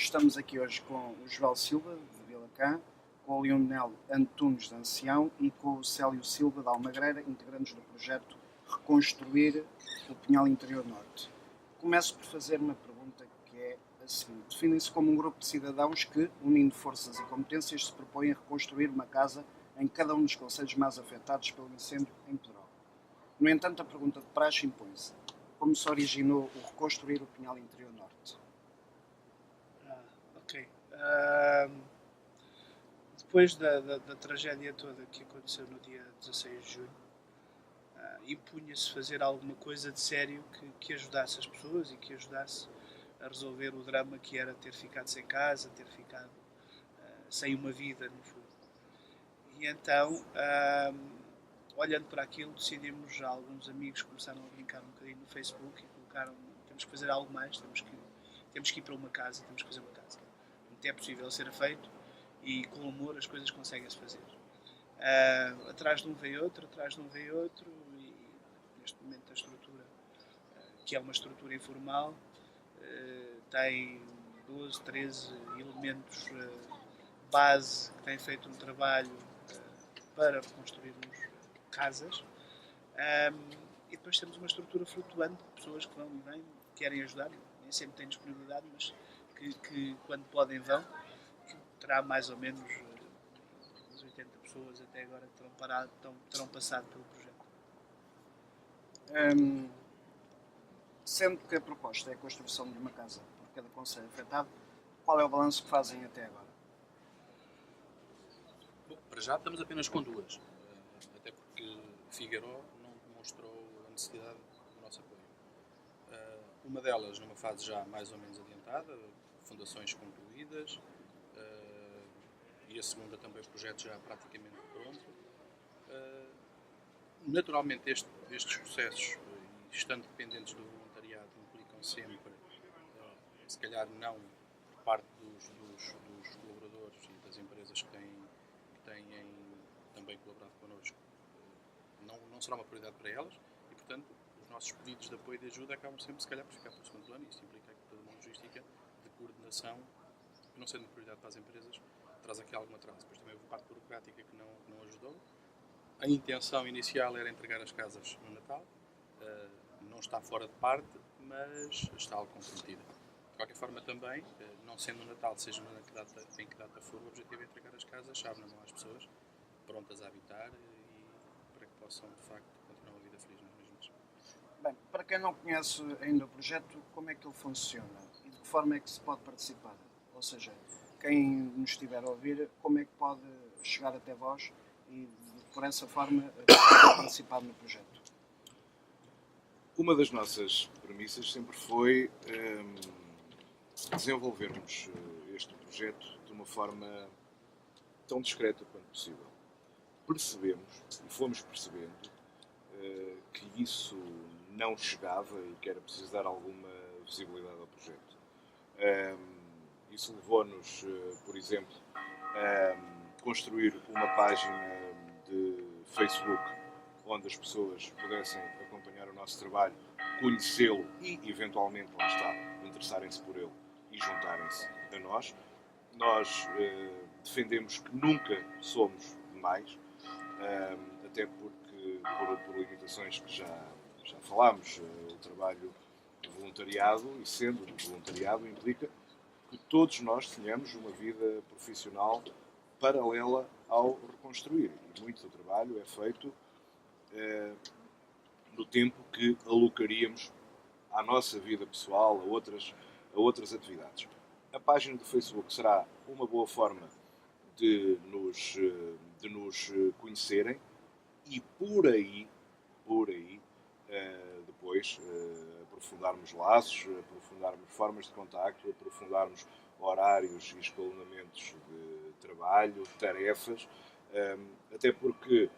Estamos aqui hoje com o Joel Silva, de Vilacã, com o Leonel Antunes de Ancião e com o Célio Silva de Almagreira, integrantes do projeto Reconstruir o Pinhal Interior Norte. Começo por fazer uma pergunta que é a seguinte. Definem-se como um grupo de cidadãos que, unindo forças e competências, se propõem a reconstruir uma casa em cada um dos concelhos mais afetados pelo incêndio em Pedrógão. No entanto, a pergunta de praxe impõe-se. Como se originou o Reconstruir o Pinhal Interior Norte? Ok. Depois da tragédia toda que aconteceu no dia 16 de junho, impunha-se fazer alguma coisa de sério que ajudasse as pessoas e que ajudasse a resolver o drama que era ter ficado sem casa, ter ficado sem uma vida, no fundo. E então, olhando para aquilo, decidimos, alguns amigos começaram a brincar um bocadinho no Facebook e colocaram, temos que fazer algo mais, temos que ir para uma casa, temos que fazer uma casa. É possível ser feito e com amor as coisas conseguem-se fazer. Atrás de um veio outro, atrás de um veio outro e neste momento a estrutura, que é uma estrutura informal, tem 12, 13 elementos base que têm feito um trabalho para reconstruirmos casas, e depois temos uma estrutura flutuante de pessoas que vão e vêm, querem ajudar, nem sempre têm disponibilidade, mas que quando podem vão, que terá mais ou menos umas 80 pessoas até agora que terão passado pelo projeto. Sendo que a proposta é a construção de uma casa por cada concelho afetado, qual é o balanço que fazem até agora? Bom, para já estamos apenas com duas, até porque Figueiró não demonstrou a necessidade do nosso apoio. Uma delas numa fase já mais ou menos adiantada, fundações concluídas, e a segunda também o projeto já praticamente pronto. Naturalmente estes processos, estando dependentes do voluntariado, implicam sempre, se calhar não por parte dos colaboradores e das empresas que têm também colaborado connosco, não será uma prioridade para elas e, portanto, os nossos pedidos de apoio e de ajuda acabam sempre, se calhar, por ficar pelo segundo plano, e isto implica que toda uma logística de coordenação, que não sendo uma prioridade para as empresas, traz aqui algum atraso. Depois também houve parte burocrática que não ajudou. A intenção inicial era entregar as casas no Natal, não está fora de parte, mas está algo comprometida. De qualquer forma também, não sendo no Natal, seja em que data for, o objetivo é entregar as casas, chave na mão às pessoas, prontas a habitar e para que possam, de facto, continuar uma vida feliz nas mesmas. Bem, para quem não conhece ainda o projeto, como é que ele funciona e de que forma é que se pode participar? Ou seja, quem nos estiver a ouvir, como é que pode chegar até vós e, por essa forma, participar no projeto? Uma das nossas premissas sempre foi desenvolvermos este projeto de uma forma tão discreta quanto possível. Percebemos e fomos percebendo que isso não chegava e que era preciso dar alguma visibilidade ao projeto. Isso levou-nos, por exemplo, a construir uma página de Facebook onde as pessoas pudessem acompanhar o nosso trabalho, conhecê-lo e, eventualmente, lá está, interessarem-se por ele e juntarem-se a nós. Nós defendemos que nunca somos demais, até porque, por limitações que já falámos, o trabalho de voluntariado, e sendo de voluntariado, implica que todos nós tenhamos uma vida profissional paralela ao reconstruir. E muito do trabalho é feito no tempo que alocaríamos à nossa vida pessoal, a outras atividades. A página do Facebook será uma boa forma de nos conhecerem e por aí depois aprofundarmos laços, aprofundarmos formas de contacto, aprofundarmos horários e escalonamentos de trabalho, tarefas, até porque,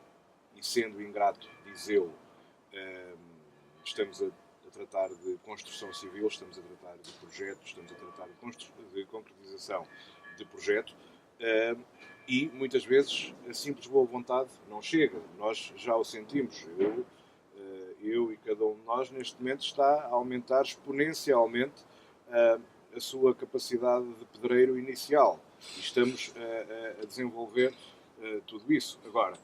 e sendo ingrato dizê-lo, estamos a tratar de construção civil, estamos a tratar de projetos, estamos a tratar de concretização de projeto, e muitas vezes a simples boa vontade não chega. Nós já o sentimos. Eu e cada um de nós neste momento está a aumentar exponencialmente a sua capacidade de pedreiro inicial. E estamos a desenvolver tudo isso. Agora,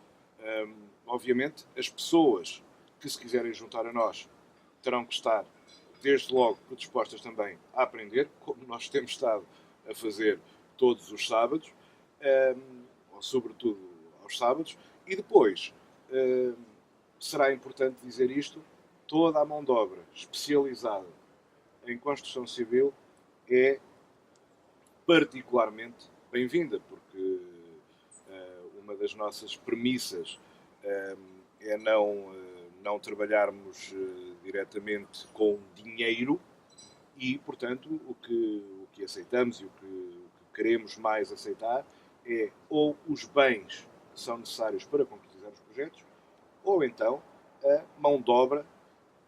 obviamente, as pessoas que se quiserem juntar a nós terão que estar, desde logo, predispostas também a aprender, como nós temos estado a fazer todos os sábados, ou sobretudo aos sábados, e depois será importante dizer isto: toda a mão de obra especializada em construção civil é particularmente bem-vinda, porque uma das nossas premissas é não trabalharmos diretamente com dinheiro e, portanto, o que aceitamos e o que queremos mais aceitar é ou os bens que são necessários para concretizar os projetos, ou então a mão de obra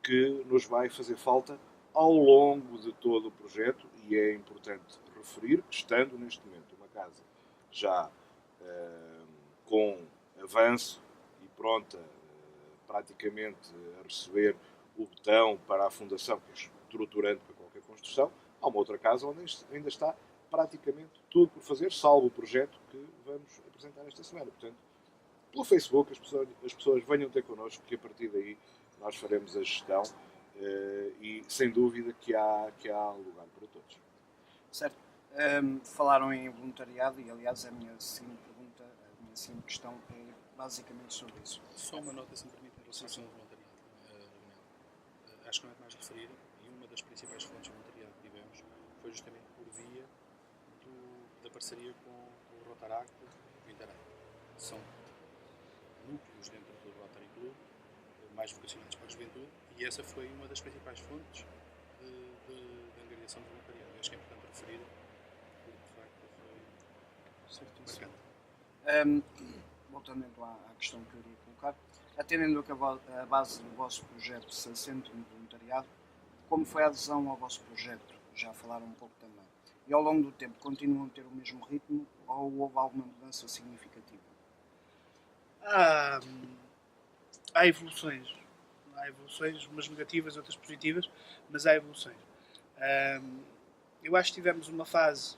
que nos vai fazer falta ao longo de todo o projeto. E é importante referir, estando neste momento uma casa já com avanço e pronta praticamente a receber o botão para a fundação, que é estruturante para qualquer construção, há uma outra casa onde ainda está praticamente tudo por fazer, salvo o projeto que vamos apresentar esta semana. Portanto, pelo Facebook, as pessoas venham ter connosco, que a partir daí nós faremos a gestão e sem dúvida que há lugar para todos. Certo. Falaram em voluntariado e, aliás, a minha seguinte pergunta, a minha seguinte questão é basicamente sobre isso. Só uma nota, se me permite, em relação ao voluntariado. Acho que não é demais referir, e uma das principais fontes de voluntariado que tivemos foi justamente por via da parceria com o Rotaract e o Interag. São núcleos dentro do Rotary Club, mais vocacionados para a juventude, e essa foi uma das principais fontes de angariação de voluntariado. Acho que é importante referir, porque de facto foi marcante. Voltando então à questão que eu iria colocar, atendendo a que a base do vosso projeto se assente no voluntariado, como foi a adesão ao vosso projeto? Já falaram um pouco também. E ao longo do tempo continuam a ter o mesmo ritmo ou houve alguma mudança significativa? Há evoluções. Há evoluções, umas negativas, outras positivas, mas há evoluções. Eu acho que tivemos uma fase,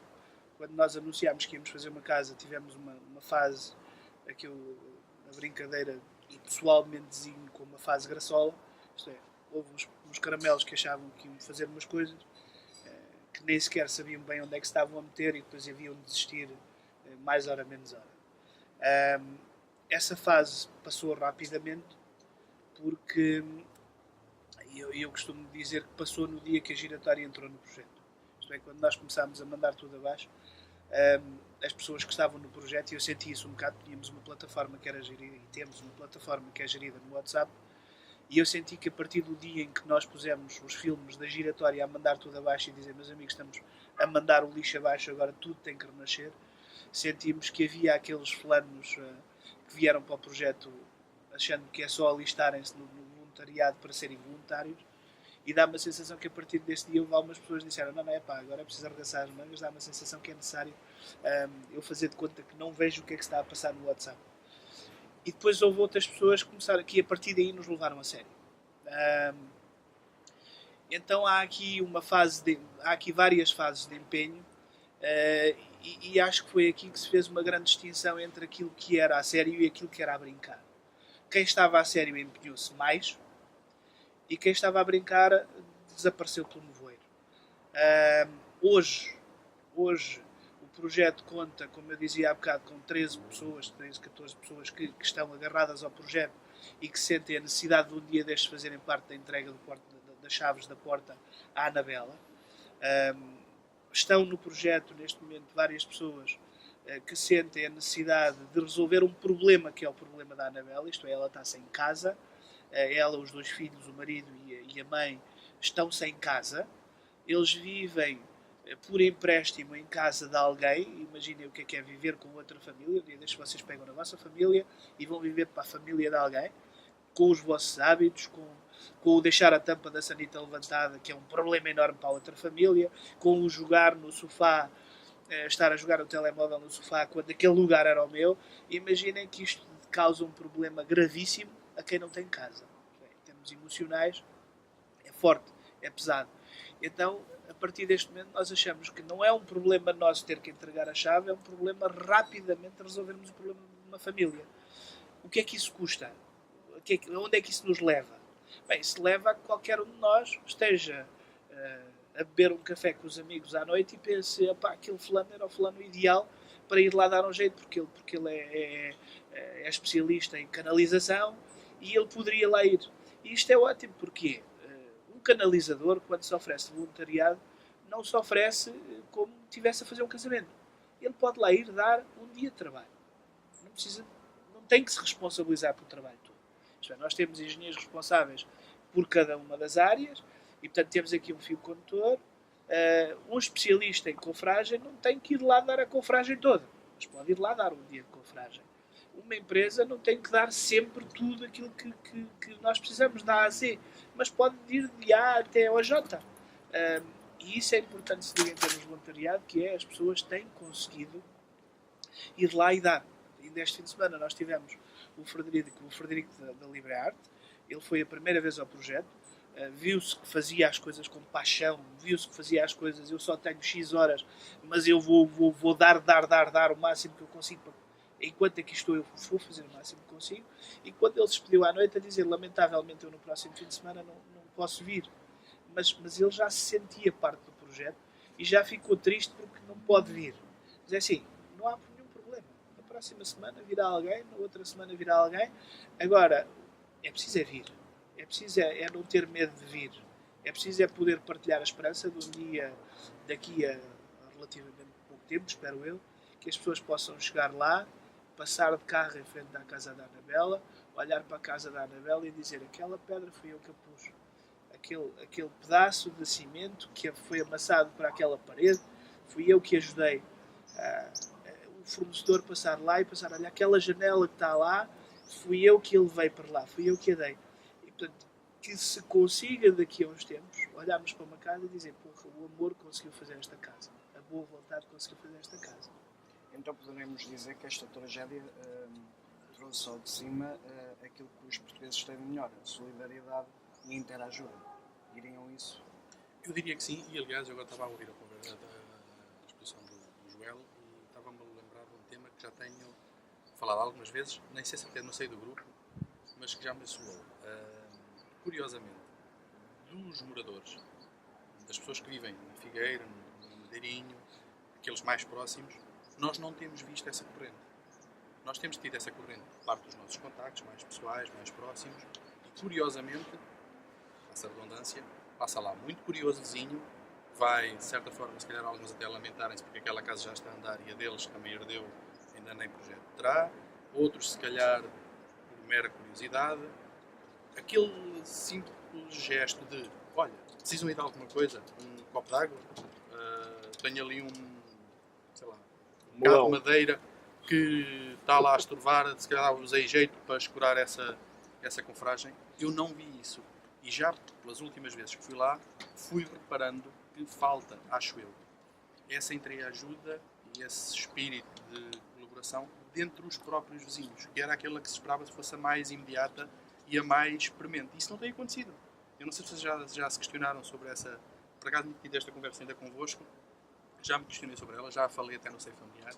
quando nós anunciámos que íamos fazer uma casa, tivemos uma fase que eu, na brincadeira, e pessoalmente designo como uma fase graçola. Isto é, houve uns caramelos que achavam que iam fazer umas coisas que nem sequer sabiam bem onde é que se estavam a meter e depois haviam de desistir mais hora menos hora. Essa fase passou rapidamente porque eu costumo dizer que passou no dia que a giratória entrou no projeto. Isto é, quando nós começámos a mandar tudo abaixo, as pessoas que estavam no projeto, e eu senti isso um bocado, tínhamos uma plataforma que era gerida, e temos uma plataforma que é gerida no WhatsApp, e eu senti que a partir do dia em que nós pusemos os filmes da giratória a mandar tudo abaixo e dizer, meus amigos, estamos a mandar o lixo abaixo, agora tudo tem que renascer, sentimos que havia aqueles fulanos que vieram para o projeto achando que é só alistarem-se no voluntariado para serem voluntários, e dá-me a sensação que a partir desse dia houve algumas pessoas que disseram não é pá, agora é preciso arregaçar as mangas, dá-me a sensação que é necessário eu fazer de conta que não vejo o que é que se está a passar no WhatsApp. E depois houve outras pessoas que começaram, que a partir daí nos levaram a sério. Então há aqui várias fases de empenho, e acho que foi aqui que se fez uma grande distinção entre aquilo que era a sério e aquilo que era a brincar. Quem estava a sério empenhou-se mais, e quem estava a brincar desapareceu pelo nevoeiro. Hoje o projeto conta, como eu dizia há bocado, com 13, 14 pessoas que estão agarradas ao projeto e que sentem a necessidade de um dia destes fazerem parte da entrega das chaves da porta à Anabela. Estão no projeto neste momento várias pessoas que sentem a necessidade de resolver um problema que é o problema da Anabela, isto é, ela está sem casa, ela, os 2 filhos, o marido e a mãe estão sem casa, eles vivem por empréstimo em casa de alguém. Imaginem o que é viver com outra família. Deixa vocês pegam na vossa família e vão viver para a família de alguém, com os vossos hábitos, com o deixar a tampa da sanita levantada, que é um problema enorme para a outra família, com o jogar no sofá, estar a jogar o telemóvel no sofá quando aquele lugar era o meu. Imaginem que isto causa um problema gravíssimo a quem não tem casa. Em termos emocionais é forte, é pesado. Então, a partir deste momento, nós achamos que não é um problema nosso ter que entregar a chave, é um problema rapidamente resolvermos o problema de uma família. O que é que isso custa? Onde é que isso nos leva? Bem, isso leva a que qualquer um de nós esteja a beber um café com os amigos à noite e pense, aquele fulano era o fulano ideal para ir lá dar um jeito, porque ele é especialista em canalização e ele poderia lá ir. E isto é ótimo, porque um canalizador, quando se oferece voluntariado, não se oferece como se estivesse a fazer um casamento. Ele pode lá ir dar um dia de trabalho. Não tem que se responsabilizar pelo trabalho todo. Isto é, nós temos engenheiros responsáveis por cada uma das áreas e, portanto, temos aqui um fio condutor. Um especialista em cofragem não tem que ir lá dar a cofragem toda, mas pode ir lá dar um dia de cofragem. Uma empresa não tem que dar sempre tudo aquilo que nós precisamos da A a Z, mas pode ir de A até ao J. E isso é importante se diga em termos de voluntariado, que é as pessoas têm conseguido ir lá e dar. Ainda este fim de semana nós tivemos o Frederico da Libre Arte. Ele foi a primeira vez ao projeto. Viu-se que fazia as coisas com paixão, viu-se que fazia as coisas, eu só tenho X horas, mas eu vou dar o máximo que eu consigo. Enquanto aqui estou, eu vou fazer o máximo que consigo. E quando ele se despediu à noite a dizer, lamentavelmente eu no próximo fim de semana não posso vir. Mas ele já se sentia parte do projeto e já ficou triste porque não pode vir. Mas é assim, não há nenhum problema. Na próxima semana virá alguém, na outra semana virá alguém. Agora, é preciso vir. É preciso não ter medo de vir. É preciso poder partilhar a esperança de um dia, daqui a relativamente pouco tempo, espero eu, que as pessoas possam chegar lá, passar de carro em frente à casa da Anabela, olhar para a casa da Anabela e dizer, aquela pedra fui eu que a pus. Aquele pedaço de cimento que foi amassado para aquela parede, fui eu que ajudei o fornecedor passar lá e pensar, olha, aquela janela que está lá, fui eu que a levei para lá, fui eu que a dei. E, portanto, que se consiga daqui a uns tempos olharmos para uma casa e dizer, porra, o amor conseguiu fazer esta casa, a boa vontade conseguiu fazer esta casa. Então poderemos dizer que esta tragédia trouxe ao de cima aquilo que os portugueses têm de melhor, a solidariedade e a interajuda. Diriam isso? Eu diria que sim, e aliás eu agora estava a ouvir a conversa da exposição do Joel e estava-me a lembrar de um tema que já tenho falado algumas vezes, nem sei se até não sei do grupo, mas que já me soou. Curiosamente, dos moradores, das pessoas que vivem na Figueira, no Madeirinho, aqueles mais próximos, nós não temos visto essa corrente. Nós temos tido essa corrente por parte dos nossos contactos mais pessoais, mais próximos, e curiosamente, passa a redundância, passa lá muito curiosozinho, vai, de certa forma, se calhar alguns até lamentarem-se porque aquela casa já está a andar e a deles também herdeu, ainda nem projeto terá, outros se calhar por mera curiosidade, aquele simples gesto de, olha, precisam ir de alguma coisa, um copo de água, tenho ali um bocado de madeira que está lá a estorvar, se calhar usei jeito para escurar essa confragem. Eu não vi isso. E já pelas últimas vezes que fui lá, fui reparando que falta, acho eu, essa entreajuda e esse espírito de colaboração dentro dos próprios vizinhos, que era aquela que se esperava que fosse a mais imediata e a mais premente. Isso não tem acontecido. Eu não sei se vocês já se questionaram sobre essa... Por acaso me tive esta conversa ainda convosco, já me questionei sobre ela, já a falei até no seio familiar,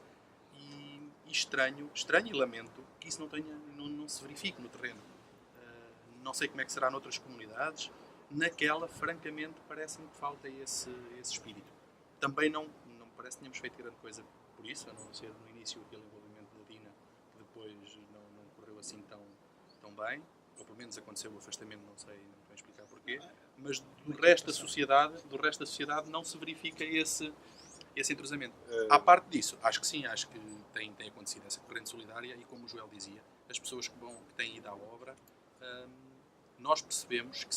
e estranho e lamento que isso não se verifique no terreno. Não sei como é que será noutras comunidades, naquela, francamente, parece-me que falta esse espírito. Também não me parece que tenhamos feito grande coisa por isso, a não ser no início aquele envolvimento da Dina, que depois não correu assim tão bem, ou pelo menos aconteceu o afastamento, não sei explicar porquê, mas do resto da sociedade não se verifica esse entrosamento. À parte disso, acho que sim, acho que tem acontecido essa corrente solidária e, como o Joel dizia, as pessoas que têm ido à obra, nós percebemos que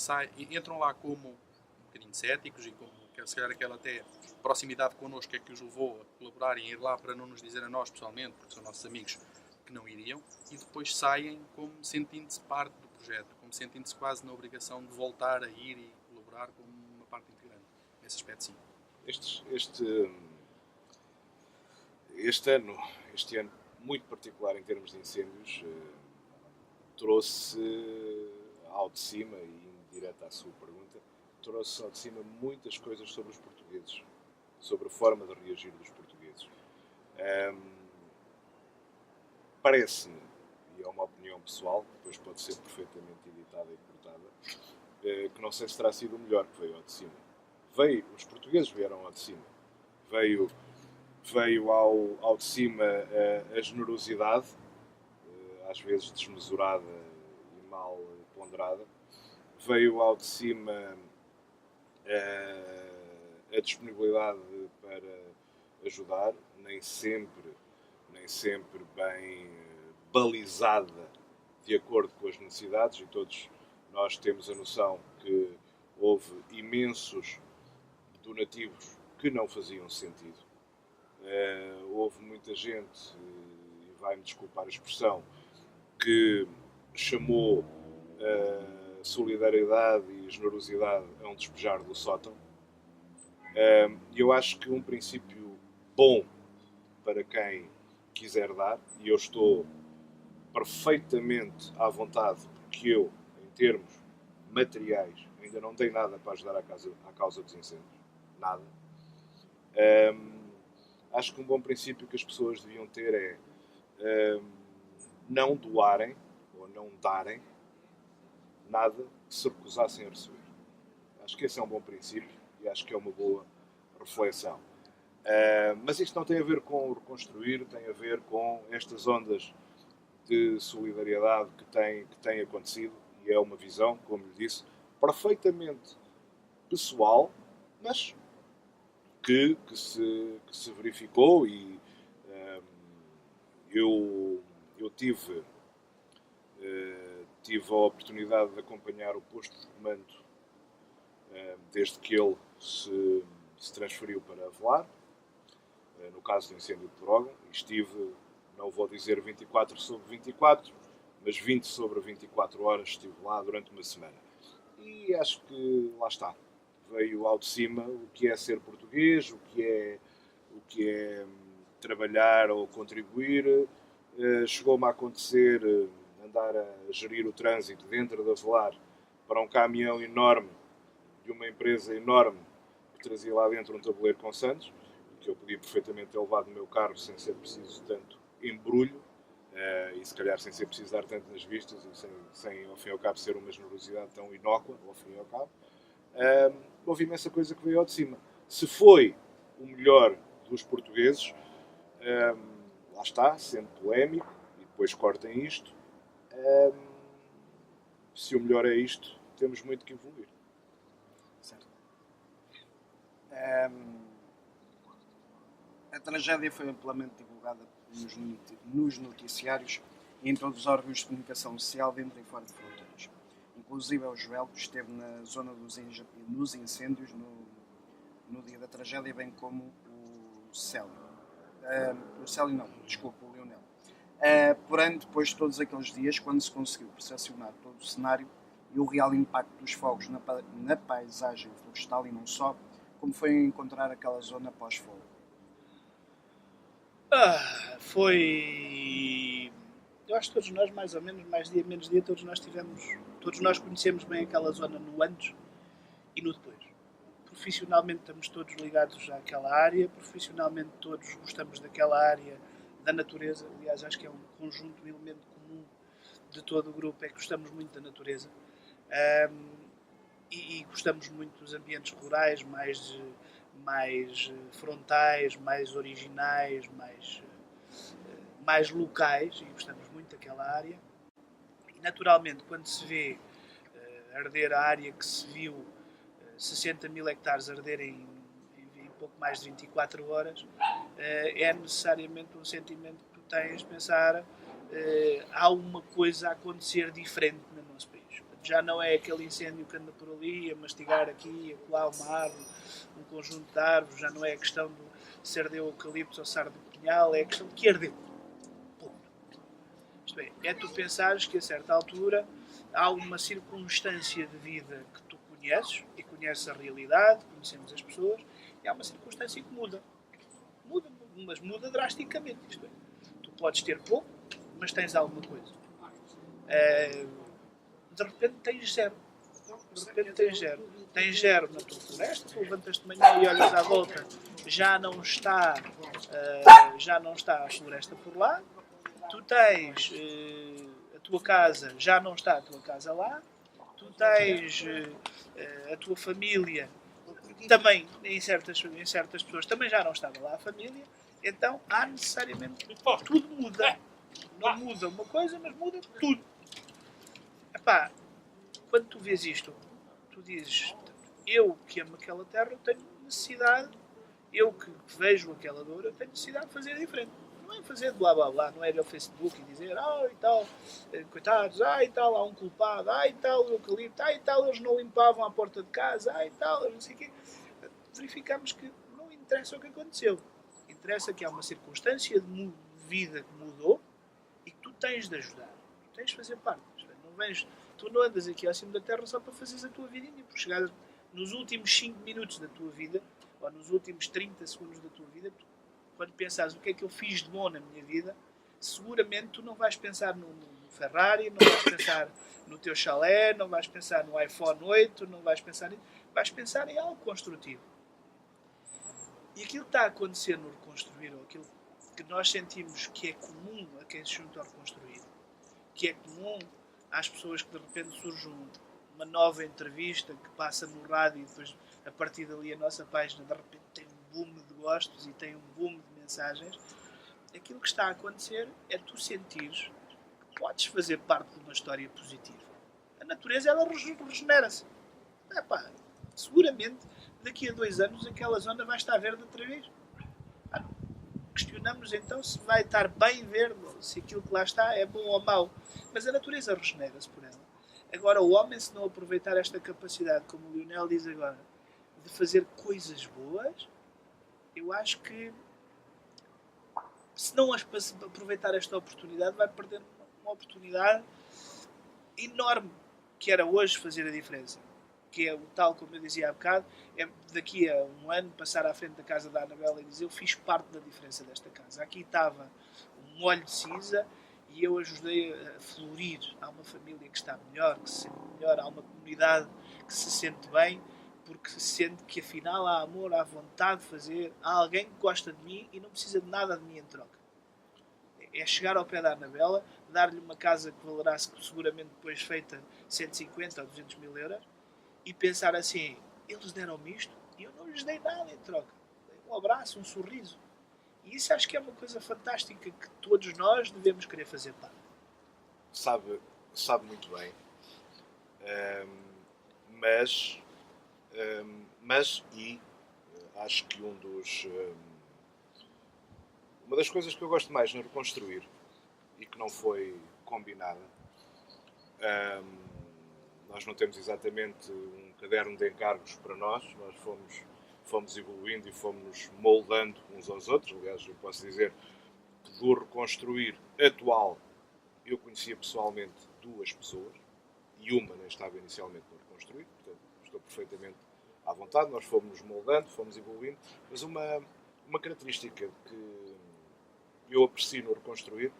entram lá como um bocadinho céticos e como, se calhar, aquela até proximidade connosco é que os levou a colaborarem e ir lá para não nos dizer a nós pessoalmente, porque são nossos amigos que não iriam, e depois saem como sentindo-se parte do projeto, como sentindo-se quase na obrigação de voltar a ir e colaborar como uma parte integrante. Nesse aspecto, sim. Este ano muito particular em termos de incêndios, trouxe ao de cima, e direto à sua pergunta, trouxe ao de cima muitas coisas sobre os portugueses, sobre a forma de reagir dos portugueses. Parece-me, e é uma opinião pessoal, que depois pode ser perfeitamente editada e cortada, que não sei se terá sido o melhor que veio ao de cima. Os portugueses vieram ao de cima. Veio ao de cima a generosidade, às vezes desmesurada e mal ponderada. Veio ao de cima a disponibilidade para ajudar, nem sempre bem balizada de acordo com as necessidades, e todos nós temos a noção que houve imensos donativos que não faziam sentido. Houve muita gente, e vai-me desculpar a expressão, que chamou solidariedade e generosidade a um despejar do sótão. E eu acho que um princípio bom para quem quiser dar, e eu estou perfeitamente à vontade, porque eu, em termos materiais, ainda não tenho nada para ajudar à causa dos incêndios. Nada. Acho que um bom princípio que as pessoas deviam ter é não doarem ou não darem nada que se recusassem a receber. Acho que esse é um bom princípio e acho que é uma boa reflexão. Mas isto não tem a ver com reconstruir, tem a ver com estas ondas de solidariedade que têm acontecido, e é uma visão, como lhe disse, perfeitamente pessoal, mas que se verificou, e eu tive a oportunidade de acompanhar o posto de comando desde que ele se transferiu para Avelar, no caso do incêndio de Pedrógão, e estive, não vou dizer 24 sobre 24, mas 20 sobre 24 horas estive lá durante uma semana. E acho que lá está. Veio ao de cima o que é ser português, o que é trabalhar ou contribuir. Chegou-me a acontecer andar a gerir o trânsito dentro de Avelar para um caminhão enorme de uma empresa enorme que trazia lá dentro um tabuleiro com santos, que eu podia perfeitamente ter levado no meu carro sem ser preciso tanto embrulho, e se calhar sem ser preciso dar tanto nas vistas, e sem ao fim e ao cabo ser uma generosidade tão inócua, ao fim e ao cabo. Houve imensa coisa que veio ao de cima. Se foi o melhor dos portugueses, lá está, sendo polémico, e depois cortem isto. Se o melhor é isto, temos muito que evoluir. Certo. A tragédia foi amplamente divulgada nos noticiários e em todos os órgãos de comunicação social dentro e fora de fronteiras. Inclusive o Joel esteve na zona dos incêndios no dia da tragédia, bem como o Célio. O Leonel. Porém, depois de todos aqueles dias, quando se conseguiu percepcionar todo o cenário e o real impacto dos fogos na paisagem florestal e não só, como foi encontrar aquela zona pós-fogo? Foi... Eu acho que todos nós, mais ou menos, mais dia, menos dia, todos nós conhecemos bem aquela zona no antes e no depois. Profissionalmente estamos todos ligados àquela área, profissionalmente todos gostamos daquela área, da natureza. Aliás, acho que é um conjunto, um elemento comum de todo o grupo, é que gostamos muito da natureza. E gostamos muito dos ambientes rurais, mais frontais, mais originais, mais locais, e gostamos muito daquela área. E naturalmente, quando se vê arder a área que se viu, 60 mil hectares arder em pouco mais de 24 horas, é necessariamente um sentimento que tu tens de pensar, há uma coisa a acontecer diferente no nosso país. Já não é aquele incêndio que anda por ali a mastigar aqui, acolá uma árvore, um conjunto de árvores, já não é a questão de se ardeu eucalipto ou se ardeu pinhal, é a questão de que ardeu. Isto é tu pensares que a certa altura há uma circunstância de vida que tu conheces, e conheces a realidade, conhecemos as pessoas, e há uma circunstância que muda, mas muda drasticamente. Isto é, tu podes ter pouco, mas tens alguma coisa. De repente tens zero. De repente tens zero. Tens zero na tua floresta, tu levantas de manhã e olhas à volta, já não está a floresta por lá. Tu tens a tua casa, já não está a tua casa lá. Tu tens a tua família, também em certas pessoas também já não estava lá a família. Então há necessariamente, tudo muda. Não muda uma coisa, mas muda tudo. Epá, quando tu vês isto, tu dizes, eu que amo aquela terra, eu tenho necessidade, eu que vejo aquela dor, eu tenho necessidade de fazer diferente. Não é fazer blá blá blá, não é ir ao Facebook e dizer, e tal, coitados, e tal, há um culpado, e tal, o eucalipto, e tal, eles não limpavam a porta de casa, e tal, não sei o quê. Verificamos que não interessa o que aconteceu. Interessa que há uma circunstância de vida que mudou e que tu tens de ajudar. Tu tens de fazer parte. Tu não andas aqui acima da terra só para fazeres a tua vidinha, porque chegar nos últimos 5 minutos da tua vida, ou nos últimos 30 segundos da tua vida, quando pensares o que é que eu fiz de bom na minha vida, seguramente tu não vais pensar no Ferrari, não vais pensar no teu chalé, não vais pensar no iPhone 8, não vais pensar nisso, vais pensar em algo construtivo. E aquilo que está a acontecer no reconstruir, ou aquilo que nós sentimos que é comum a quem se junta ao reconstruir, que é comum às pessoas que de repente surge uma nova entrevista que passa no rádio e depois a partir dali a nossa página de repente tem um boom de gostos e tem um boom de mensagens. Aquilo que está a acontecer é tu sentires que podes fazer parte de uma história positiva. A natureza, ela regenera-se. Seguramente daqui a 2 anos aquela zona vai estar verde outra vez. Questionamos então se vai estar bem verde, se aquilo que lá está é bom ou mau. Mas a natureza regenera-se por ela. Agora, o homem, se não aproveitar esta capacidade, como o Lionel diz agora, de fazer coisas boas, eu acho que, se não aproveitar esta oportunidade, vai perder uma oportunidade enorme, que era hoje fazer a diferença. Que é o tal, como eu dizia há bocado, é daqui a um ano passar à frente da casa da Anabela e dizer, eu fiz parte da diferença desta casa. Aqui estava um molho de cinza e eu ajudei a florir. Há uma família que está melhor, que se sente melhor, há uma comunidade que se sente bem, porque se sente que afinal há amor, há vontade de fazer, há alguém que gosta de mim e não precisa de nada de mim em troca. É chegar ao pé da Anabela, dar-lhe uma casa que valerá seguramente depois feita 150 ou 200 mil euros, e pensar assim, eles deram-me isto e eu não lhes dei nada em troca. Um abraço, um sorriso. E isso acho que é uma coisa fantástica que todos nós devemos querer fazer parte. Sabe muito bem. Acho que uma das coisas que eu gosto mais no reconstruir e que não foi combinada, nós não temos exatamente um caderno de encargos para nós fomos evoluindo e fomos moldando uns aos outros. Aliás, eu posso dizer que do reconstruir atual eu conhecia pessoalmente 2 pessoas e uma nem estava inicialmente no reconstruir, portanto estou perfeitamente à vontade. Nós fomos moldando, fomos evoluindo, mas uma característica que eu aprecio no reconstruir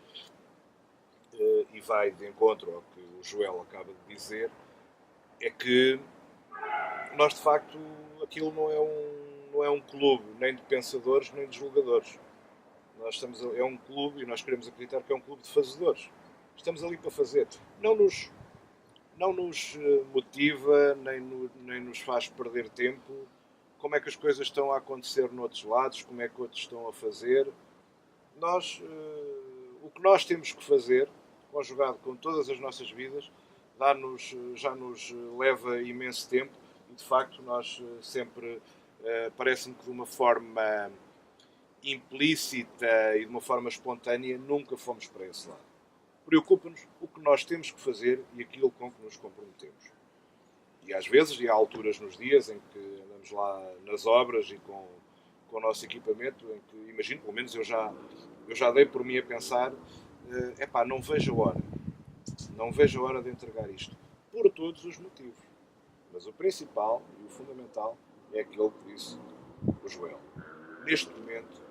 e vai de encontro ao que o Joel acaba de dizer, é que nós de facto aquilo não é um clube nem de pensadores nem de julgadores. É um clube e nós queremos acreditar que é um clube de fazedores. Estamos ali para fazer. Não nos motiva nem nos faz perder tempo como é que as coisas estão a acontecer noutros lados, como é que outros estão a fazer. O que nós temos que fazer, conjugado com todas as nossas vidas, já nos leva imenso tempo e de facto nós sempre, parece-me que de uma forma implícita e de uma forma espontânea nunca fomos para esse lado. Preocupa-nos o que nós temos que fazer e aquilo com que nos comprometemos. E às vezes, e há alturas nos dias em que andamos lá nas obras e com o nosso equipamento, em que, imagino, pelo menos eu já dei por mim a pensar, não vejo a hora de entregar isto, por todos os motivos. Mas o principal e o fundamental é aquilo que disse o Joel. Neste momento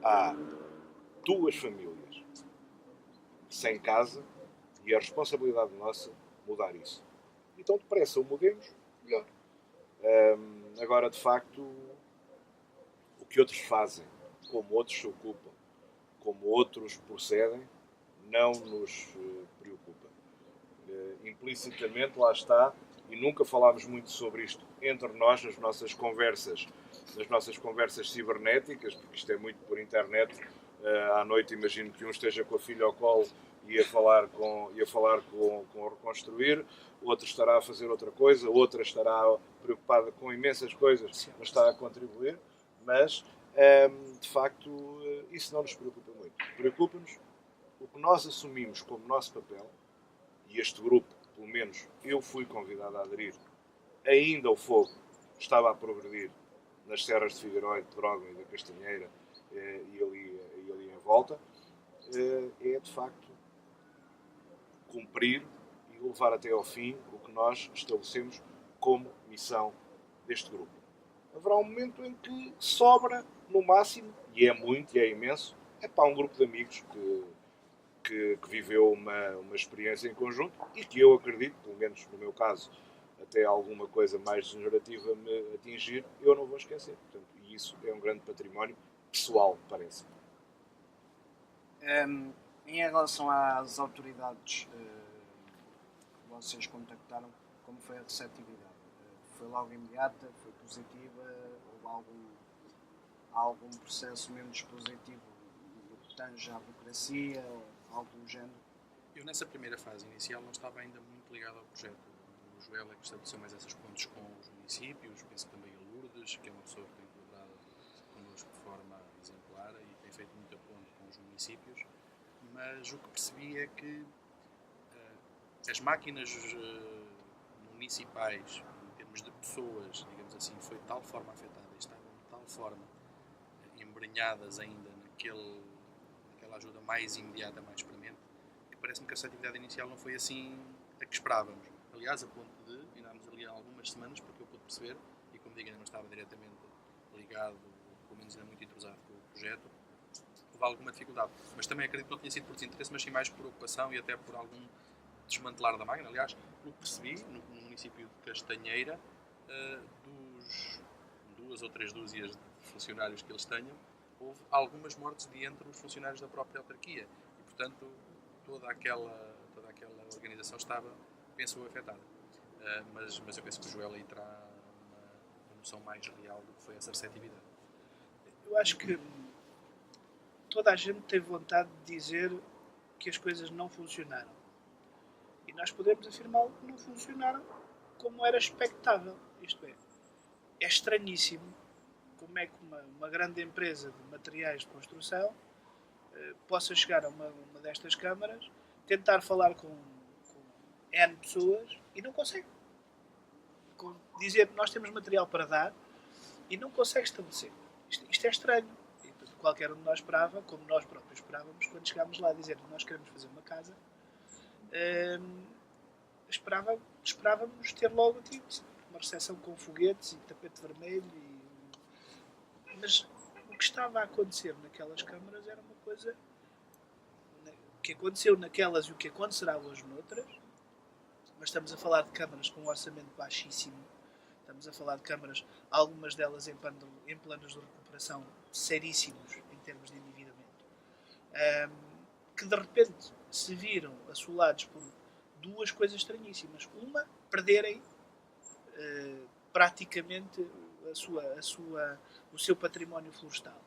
há 2 famílias sem casa e a responsabilidade nossa mudar isso. Então depressa o mudemos melhor. Agora, de facto, o que outros fazem, como outros se ocupam, como outros procedem, não nos preocupa. Implicitamente, lá está, e nunca falámos muito sobre isto entre nós, nas nossas conversas cibernéticas, porque isto é muito por internet. À noite imagino que um esteja com a filha ao colo e a falar com o Reconstruir, outro estará a fazer outra coisa, outra estará preocupada com imensas coisas, mas está a contribuir. Mas, de facto, isso não nos preocupa muito. Preocupa-nos o que nós assumimos como nosso papel, e este grupo, pelo menos eu fui convidado a aderir, ainda o fogo estava a progredir nas serras de Figueiredo, de Droga e da Castanheira e ali em volta, é de facto cumprir e levar até ao fim o que nós estabelecemos como missão deste grupo. Haverá um momento em que sobra, no máximo, e é muito, e é imenso, é para um grupo de amigos que viveu uma experiência em conjunto e que eu acredito, pelo menos no meu caso, até alguma coisa mais degenerativa me atingir, eu não vou esquecer. Portanto, e isso é um grande património pessoal, parece-me. Em relação às autoridades que vocês contactaram, como foi a receptividade? Foi logo imediata? Foi positiva? Houve algum processo menos positivo no que tange à burocracia ou algo do género? Eu, nessa primeira fase inicial, não estava ainda muito ligado ao projeto. O Joel é que estabeleceu mais essas pontes com os municípios, penso também a Lourdes, que é uma pessoa que tem colaborado connosco de forma exemplar e tem feito muita ponte com os municípios, mas o que percebi é que as máquinas municipais, em termos de pessoas, digamos assim, foi de tal forma afetada e estavam de tal forma embrenhadas ainda naquela ajuda mais imediata, mais premente, que parece-me que a atividade inicial não foi assim a que esperávamos. Aliás, a ponto de, andámos ali há algumas semanas, porque eu pude perceber, e como digo, ainda não estava diretamente ligado, pelo menos ainda muito entrosado com o projeto, houve alguma dificuldade. Mas também acredito que não tinha sido por desinteresse, mas sim mais por ocupação e até por algum desmantelar da máquina. Aliás, pelo que percebi, no município de Castanheira, dos 2 ou 3 dúzias de funcionários que eles tenham, houve algumas mortes de entre os funcionários da própria autarquia e, portanto, toda aquela organização estava, penso, afetada. Mas eu penso que o Joel aí terá uma noção mais real do que foi essa receptividade. Eu acho que toda a gente tem vontade de dizer que as coisas não funcionaram. E nós podemos afirmar que não funcionaram como era expectável. Isto é estranhíssimo como é que uma grande empresa de materiais de construção possa chegar a uma destas câmaras, tentar falar com N pessoas e não consegue. Dizer que nós temos material para dar e não consegue estabelecer. Isto é estranho. E, portanto, qualquer um de nós esperava, como nós próprios esperávamos, quando chegámos lá a dizer que nós queremos fazer uma casa, esperávamos ter logo tipo, uma recepção com foguetes e tapete vermelho. Mas o que estava a acontecer naquelas câmaras era uma coisa que aconteceu naquelas e o que acontecerá hoje noutras. Mas estamos a falar de câmaras com um orçamento baixíssimo. Estamos a falar de câmaras, algumas delas em planos de recuperação seríssimos em termos de endividamento, que de repente se viram assolados por duas coisas estranhíssimas. Uma, perderem praticamente o seu património florestal.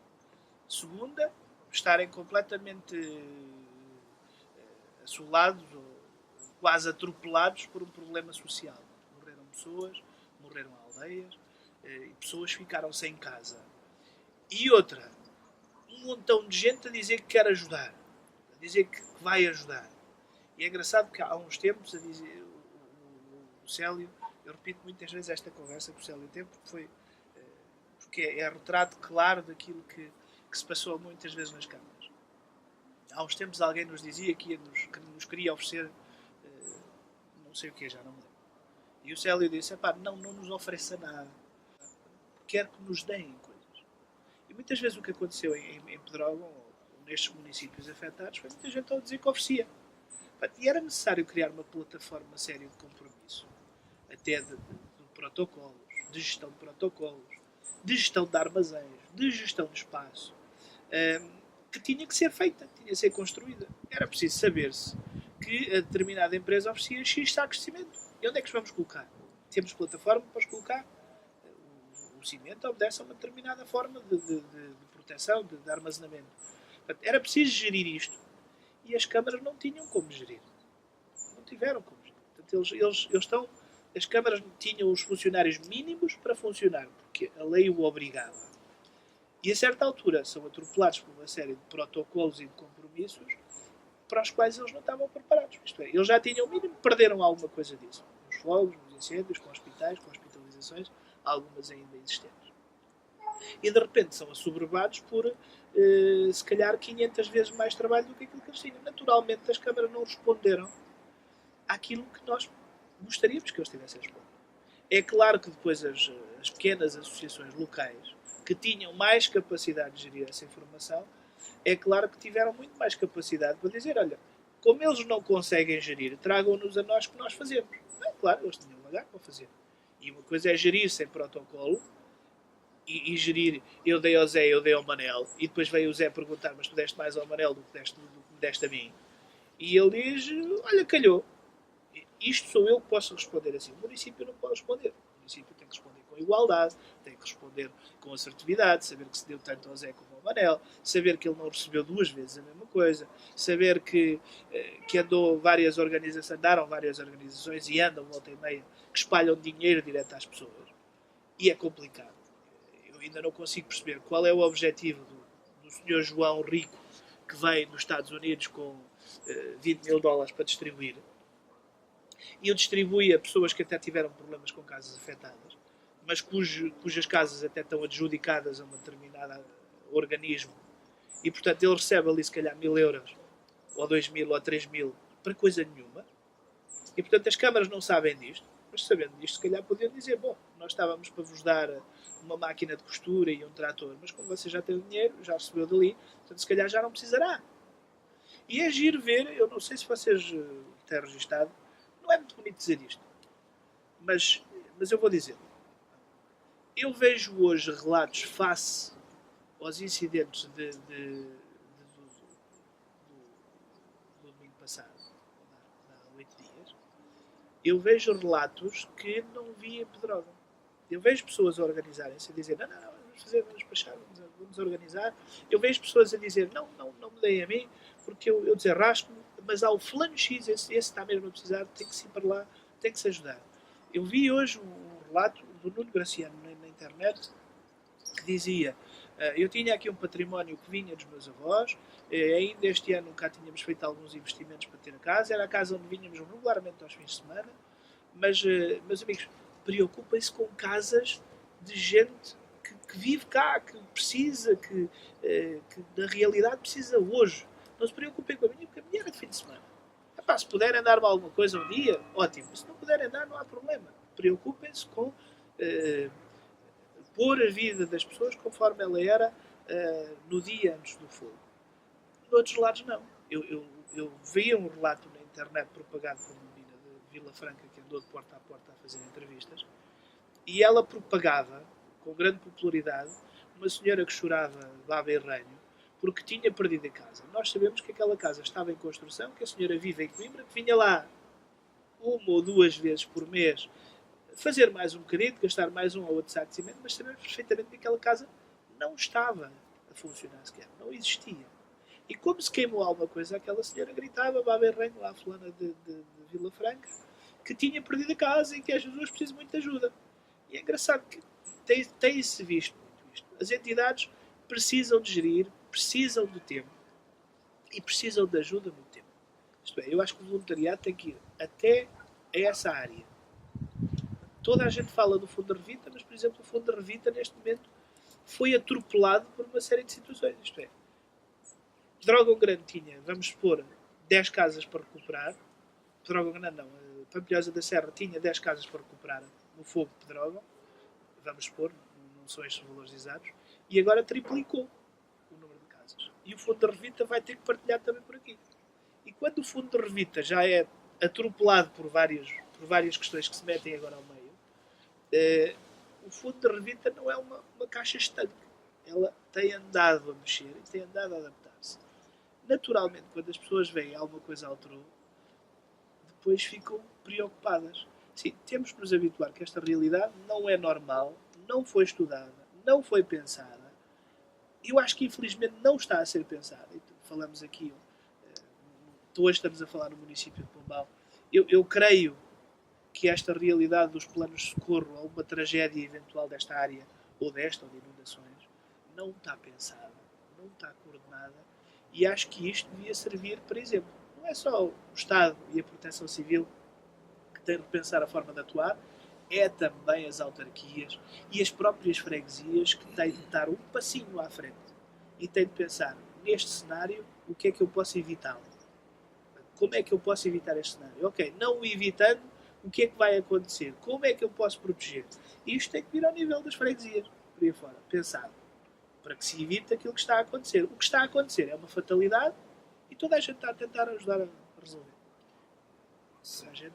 Segunda, estarem completamente assolados ou quase atropelados por um problema social. Morreram pessoas, morreram aldeias e pessoas ficaram sem casa. E outra, um montão de gente a dizer que quer ajudar, a dizer que vai ajudar. E é engraçado que há uns tempos a dizer, o Célio, eu repito muitas vezes esta conversa que o Célio teve, porque é retrato claro daquilo que se passou muitas vezes nas câmaras. Há uns tempos alguém nos dizia que nos queria oferecer não sei o que, já não me lembro. E o Célio disse, não nos ofereça nada. Quer que nos deem coisas. E muitas vezes o que aconteceu em Pedrógão, ou nestes municípios afetados, foi muita gente a dizer que oferecia. E era necessário criar uma plataforma séria de compromisso, até do protocolos, de gestão de protocolos, de gestão de armazéns, de gestão de espaço, que tinha que ser feita, tinha que ser construída. Era preciso saber-se que a determinada empresa oferecia X sacos de cimento. E onde é que os vamos colocar? Temos plataforma para os colocar. O cimento obedece a uma determinada forma de proteção, de armazenamento. Portanto, era preciso gerir isto. E as câmaras não tinham como gerir. Não tiveram como gerir. Portanto, as câmaras tinham os funcionários mínimos para funcionar, porque a lei o obrigava. E a certa altura são atropelados por uma série de protocolos e de compromissos para os quais eles não estavam preparados. Isto é, eles já tinham o mínimo, perderam alguma coisa disso. Nos fogos, nos incêndios, com hospitais, com hospitalizações, algumas ainda existentes. E de repente são assoberbados por, se calhar, 500 vezes mais trabalho do que aquilo que eles tinham. Naturalmente, as câmaras não responderam àquilo que nós gostaríamos que eles tivessem respondido. É claro que depois as pequenas associações locais, que tinham mais capacidade de gerir essa informação, é claro que tiveram muito mais capacidade para dizer, olha, como eles não conseguem gerir, tragam-nos a nós que nós fazemos. É claro, eles tinham lugar para fazer. E uma coisa é gerir sem protocolo, e gerir, eu dei ao Zé, eu dei ao Manel, e depois veio o Zé perguntar, mas tu deste mais ao Manel do que me deste a mim. E ele diz, olha, calhou. Isto sou eu que posso responder assim. O município não pode responder. O município tem que responder com igualdade, tem que responder com assertividade, saber que se deu tanto ao Zé como ao Manel, saber que ele não recebeu 2 vezes a mesma coisa, saber que andaram várias organizações e andam volta e meia, que espalham dinheiro direto às pessoas. E é complicado. Eu ainda não consigo perceber qual é o objetivo do Sr. João Rico, que vem dos Estados Unidos com $20.000 para distribuir. E eu distribuí a pessoas que até tiveram problemas com casas afetadas, mas cujas casas até estão adjudicadas a um determinado organismo. E, portanto, ele recebe ali, se calhar, 1.000 euros, ou 2.000, ou 3.000, para coisa nenhuma. E, portanto, as câmaras não sabem disto, mas sabendo disto, se calhar podiam dizer, bom, nós estávamos para vos dar uma máquina de costura e um trator, mas como você já tem o dinheiro, já recebeu dali, portanto, se calhar já não precisará. E é giro ver, eu não sei se vocês têm registado, não é muito bonito dizer isto, mas eu vou dizer. Eu vejo hoje relatos face aos incidentes do domingo passado, há 8 dias. Eu vejo relatos que não vi em Pedrógão. Eu vejo pessoas a organizarem-se, a dizer, não, vamos despachar, vamos organizar. Eu vejo pessoas a dizer, não me deem a mim, porque eu desarrasco-me, mas há o fulano X, esse está mesmo a precisar, tem que se ir para lá, tem que se ajudar. Eu vi hoje um relato do Nuno Graciano na internet, que dizia, eu tinha aqui um património que vinha dos meus avós, ainda este ano cá tínhamos feito alguns investimentos para ter a casa, era a casa onde vinhamos regularmente aos fins de semana, mas, meus amigos, preocupem-se com casas de gente que vive cá, que precisa, que na realidade precisa hoje. Não se preocupem com a minha, porque a minha era de fim de semana. Epá, se puderem dar-me alguma coisa um dia, ótimo. Se não puderem dar, não há problema. Preocupem-se com pôr a vida das pessoas conforme ela era no dia antes do fogo. De outros lados, não. Eu vi um relato na internet propagado por uma menina de Vila Franca que andou de porta a porta a fazer entrevistas e ela propagava, com grande popularidade, uma senhora que chorava baba e ranho porque tinha perdido a casa. Nós sabemos que aquela casa estava em construção, que a senhora vive em Coimbra, que vinha lá 1 ou 2 vezes por mês fazer mais um bocadinho, gastar mais um ou outro saco de cimento, mas sabemos perfeitamente que aquela casa não estava a funcionar sequer, não existia. E como se queimou alguma coisa, aquela senhora gritava, baba e ranho, lá a fulana de Vila Franca, que tinha perdido a casa e que as pessoas precisam muito de ajuda. E é engraçado que tem-se visto muito isto. As entidades precisam de gerir, precisam de tempo e precisam de ajuda no tempo. Isto é, eu acho que o voluntariado tem que ir até a essa área. Toda a gente fala do Fundo de Revita, mas, por exemplo, o Fundo de Revita, neste momento, foi atropelado por uma série de situações. Isto é, Pedrógão Grande tinha, vamos supor, 10 casas para recuperar. Pedrógão Grande não, Pampilhosa da Serra tinha 10 casas para recuperar no fogo de Pedrógão. Vamos supor, não são estes valores exatos. E agora triplicou o número de casas. E o Fundo de Revita vai ter que partilhar também por aqui. E quando o Fundo de Revita já é atropelado por várias questões que se metem agora ao meio, o fundo da Revita não é uma caixa estanque. Ela tem andado a mexer e tem andado a adaptar-se. Naturalmente, quando as pessoas veem alguma coisa alterou, depois ficam preocupadas. Sim, temos que nos habituar que esta realidade não é normal, não foi estudada, não foi pensada. Eu acho que infelizmente não está a ser pensada. Falamos aqui, hoje estamos a falar no município de Pombal. Eu creio que esta realidade dos planos de socorro a uma tragédia eventual desta área, ou desta, ou de inundações, não está pensada, não está coordenada, e acho que isto devia servir, por exemplo, não é só o Estado e a Proteção Civil que têm de repensar a forma de atuar, é também as autarquias e as próprias freguesias que têm de dar um passinho à frente e têm de pensar, neste cenário, o que é que eu posso evitá-lo? Como é que eu posso evitar este cenário? Ok, não o evitando, o que é que vai acontecer? Como é que eu posso proteger? E isto tem que vir ao nível das freguesias, por aí fora, pensado, para que se evite aquilo que está a acontecer. O que está a acontecer é uma fatalidade e toda a gente está a tentar ajudar a resolver. Toda a gente.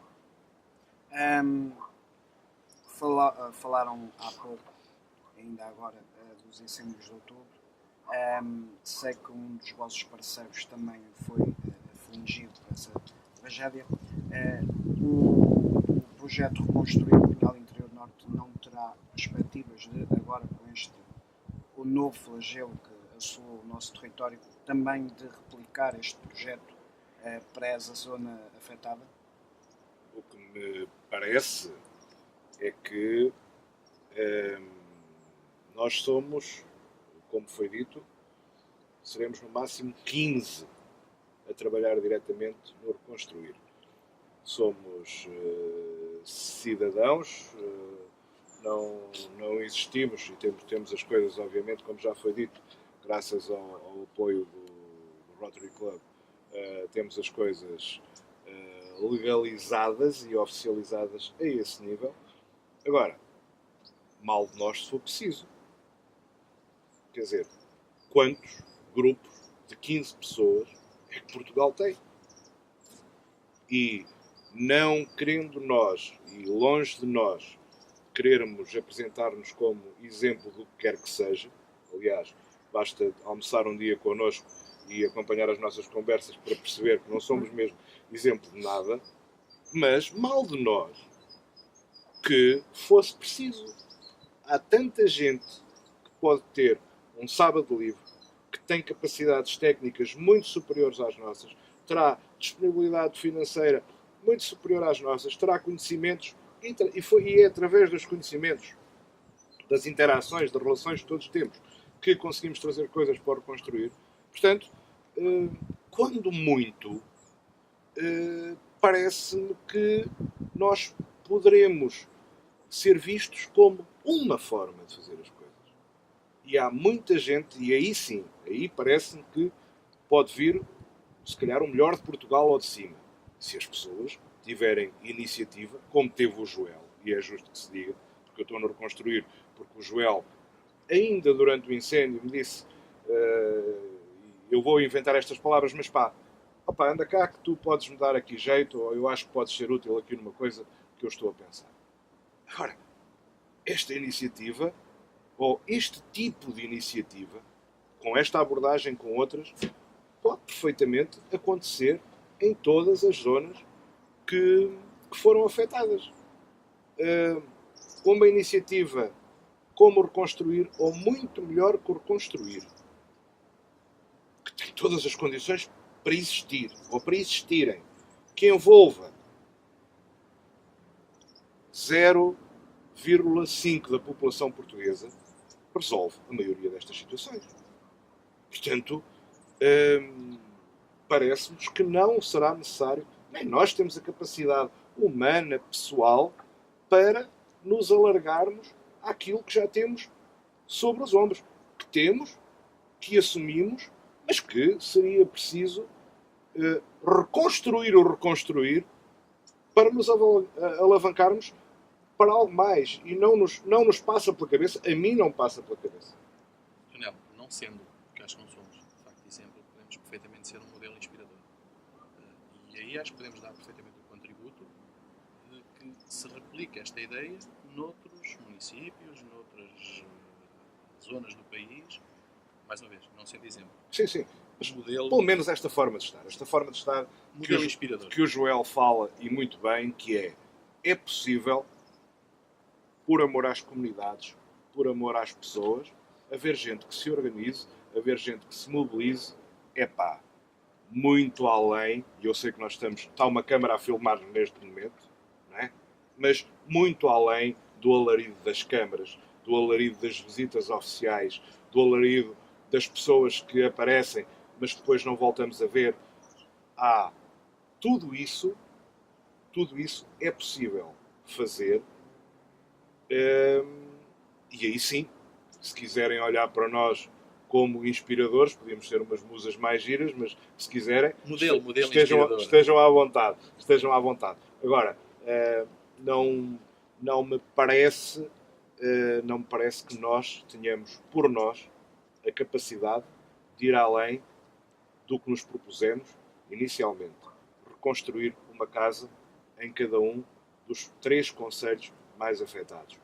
Falaram há pouco, ainda agora, dos incêndios de outubro. Sei que um dos vossos parceiros também foi afligido por essa tragédia. O projeto Reconstruir o Pinhal Interior Norte não terá perspectivas de, agora com o novo flagelo que assolou o nosso território, também de replicar este projeto para essa zona afetada? O que me parece é que nós somos, como foi dito, seremos no máximo 15 a trabalhar diretamente no reconstruir. Somos cidadãos, não existimos e temos as coisas, obviamente, como já foi dito, graças ao apoio do Rotary Club, temos as coisas legalizadas e oficializadas a esse nível. Agora, mal de nós se for preciso. Quer dizer, quantos grupos de 15 pessoas é que Portugal tem? E não querendo nós, e longe de nós, querermos apresentar-nos como exemplo do que quer que seja, aliás, basta almoçar um dia connosco e acompanhar as nossas conversas para perceber que não somos mesmo exemplo de nada, mas mal de nós que fosse preciso. Há tanta gente que pode ter um sábado livre, que tem capacidades técnicas muito superiores às nossas, terá disponibilidade financeira muito superior às nossas, terá conhecimentos e é através dos conhecimentos, das interações, das relações que todos temos, que conseguimos trazer coisas para reconstruir. Portanto, quando muito, parece-me que nós poderemos ser vistos como uma forma de fazer as coisas. E há muita gente, e aí sim, aí parece-me que pode vir, se calhar, o melhor de Portugal ou de cima. Se as pessoas tiverem iniciativa, como teve o Joel, e é justo que se diga, porque eu estou no reconstruir, porque o Joel, ainda durante o incêndio, me disse, eu vou inventar estas palavras, mas pá, opa, anda cá que tu podes me dar aqui jeito, ou eu acho que podes ser útil aqui numa coisa que eu estou a pensar. Agora, esta iniciativa, ou este tipo de iniciativa, com esta abordagem, com outras, pode perfeitamente acontecer em todas as zonas que foram afetadas. Uma iniciativa como reconstruir, ou muito melhor que o reconstruir, que tem todas as condições para existir, ou para existirem, que envolva 0,5% da população portuguesa, resolve a maioria destas situações. Portanto, parece-nos que não será necessário, nem nós temos a capacidade humana, pessoal, para nos alargarmos àquilo que já temos sobre os ombros, que temos, que assumimos, mas que seria preciso reconstruir o reconstruir para nos alavancarmos para algo mais. E não nos passa pela cabeça, a mim não passa pela cabeça. Janela, não sendo, porque acho que não somos, de facto, exemplo, podemos perfeitamente ser um modelo inspirador. E aí acho que podemos dar perfeitamente o contributo de que se replique esta ideia noutros municípios, noutras zonas do país. Mais uma vez, não sendo exemplo. Sim, sim. Mas modelo, Pelo menos esta forma de estar. Esta forma de estar modelo inspirador. que o Joel fala, e muito bem, que é possível, por amor às comunidades, por amor às pessoas, haver gente que se organize, haver gente que se mobilize, muito além, e eu sei que nós está uma câmara a filmar-nos neste momento, não é? Mas muito além do alarido das câmaras, do alarido das visitas oficiais, do alarido das pessoas que aparecem, mas depois não voltamos a ver. Tudo isso é possível fazer. E aí sim, se quiserem olhar para nós como inspiradores, podíamos ser umas musas mais giras, mas se quiserem, modelo estejam à vontade. Estejam à vontade. Agora, não me parece que nós tenhamos, por nós, a capacidade de ir além do que nos propusemos inicialmente. Reconstruir uma casa em cada um dos 3 concelhos mais afetados.